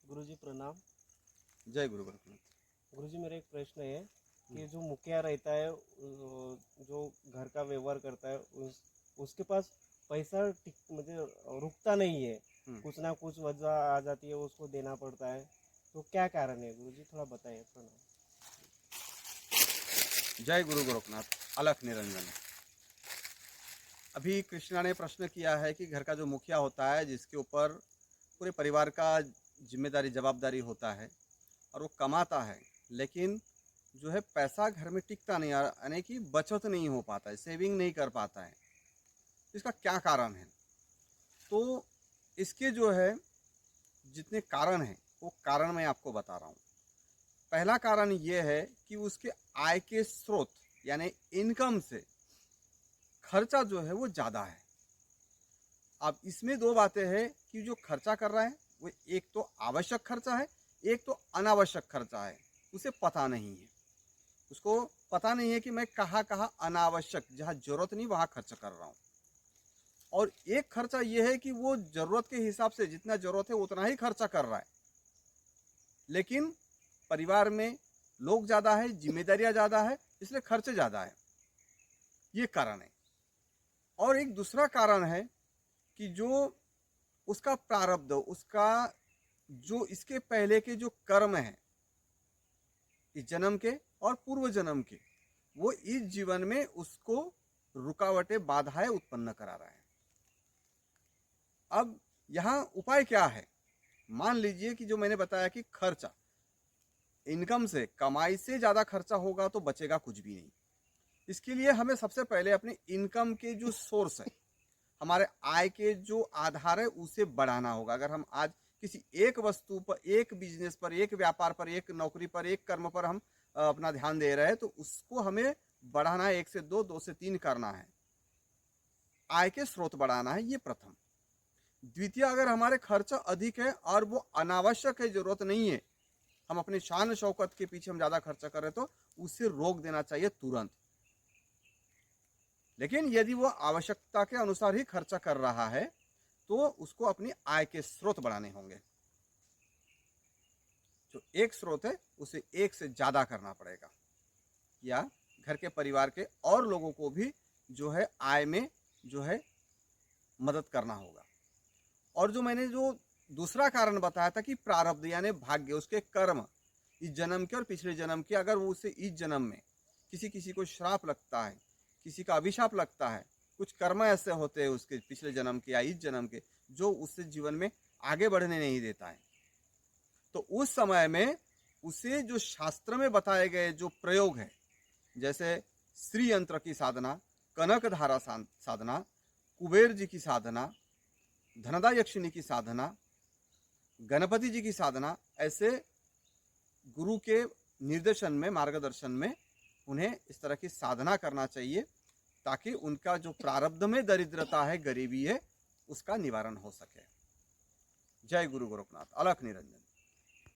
गुरुजी प्रणाम। जय गुरु गोरखनाथ। गुरुजी मेरा एक प्रश्न है कि जो मुखिया रहता है जो घर का व्यवहार करता है उसके पास पैसा मतलब रुकता नहीं है, कुछ ना कुछ वजह आ जाती है, उसको देना पड़ता है। तो क्या कारण है गुरुजी, थोड़ा बताइए। प्रणाम। जय गुरु गोरखनाथ। अलख निरंजन। अभी कृष्णा ने प्रश्न किया है कि घर का जो मुखिया होता है, जिसके ऊपर पूरे परिवार का जिम्मेदारी जवाबदारी होता है और वो कमाता है, लेकिन जो है पैसा घर में टिकता नहीं, यानी कि बचत नहीं हो पाता है, सेविंग नहीं कर पाता है। इसका क्या कारण है? तो इसके जो है जितने कारण हैं वो कारण मैं आपको बता रहा हूँ। पहला कारण ये है कि उसके आय के स्रोत यानी इनकम से खर्चा जो है वो ज़्यादा है। अब इसमें दो बातें हैं कि जो खर्चा कर रहा है वो एक तो आवश्यक खर्चा है, एक तो अनावश्यक खर्चा है। उसे पता नहीं है, उसको पता नहीं है कि मैं कहाँ कहाँ अनावश्यक, जहाँ जरूरत नहीं वहाँ खर्च कर रहा हूँ। और एक खर्चा ये है कि वो जरूरत के हिसाब से जितना जरूरत है उतना ही खर्चा कर रहा है, लेकिन परिवार में लोग ज़्यादा है, जिम्मेदारियाँ ज़्यादा है, इसलिए खर्चे ज़्यादा है। ये कारण है। और एक दूसरा कारण है कि जो उसका प्रारब्ध, उसका जो इसके पहले के जो कर्म है, इस जन्म के और पूर्व जन्म के, वो इस जीवन में उसको रुकावटें, बाधाएं उत्पन्न करा रहा है। अब यहाँ उपाय क्या है? मान लीजिए कि जो मैंने बताया कि खर्चा, इनकम से, कमाई से ज़्यादा खर्चा होगा तो बचेगा कुछ भी नहीं। इसके लिए हमें सबसे पहले अपने इनकम के जो सोर्स है, हमारे आय के जो आधार है, उसे बढ़ाना होगा। अगर हम आज किसी एक वस्तु पर, एक बिजनेस पर, एक व्यापार पर, एक नौकरी पर, एक कर्म पर हम अपना ध्यान दे रहे हैं, तो उसको हमें बढ़ाना है। 1 से 2, 2 से 3 करना है, आय के स्रोत बढ़ाना है। ये प्रथम। द्वितीय, अगर हमारे खर्च अधिक है और वो अनावश्यक है, जरूरत नहीं है, हम अपनी शान शौकत के पीछे हम ज्यादा खर्चा कर रहे, तो उसे रोक देना चाहिए तुरंत। लेकिन यदि वो आवश्यकता के अनुसार ही खर्चा कर रहा है तो उसको अपनी आय के स्रोत बढ़ाने होंगे। जो एक स्रोत है उसे एक से ज्यादा करना पड़ेगा, या घर के परिवार के और लोगों को भी जो है आय में जो है मदद करना होगा। और जो मैंने जो दूसरा कारण बताया था कि प्रारब्ध यानी भाग्य, उसके कर्म, इस जन्म के और पिछले जन्म के, अगर वो उसे इस जन्म में किसी किसी को श्राप लगता है, किसी का अभिशाप लगता है, कुछ कर्म ऐसे होते हैं उसके पिछले जन्म के या इस जन्म के, जो उससे जीवन में आगे बढ़ने नहीं देता है, तो उस समय में उसे जो शास्त्र में बताए गए जो प्रयोग है, जैसे श्री यंत्र की साधना, कनक धारा साधना, कुबेर जी की साधना, धनदा यक्षिणी की साधना, गणपति जी की साधना, ऐसे गुरु के निर्देशन में, मार्गदर्शन में उन्हें इस तरह की साधना करना चाहिए, ताकि उनका जो प्रारब्ध में दरिद्रता है, गरीबी है, उसका निवारण हो सके। जय गुरु गोरखनाथ। अलख निरंजन।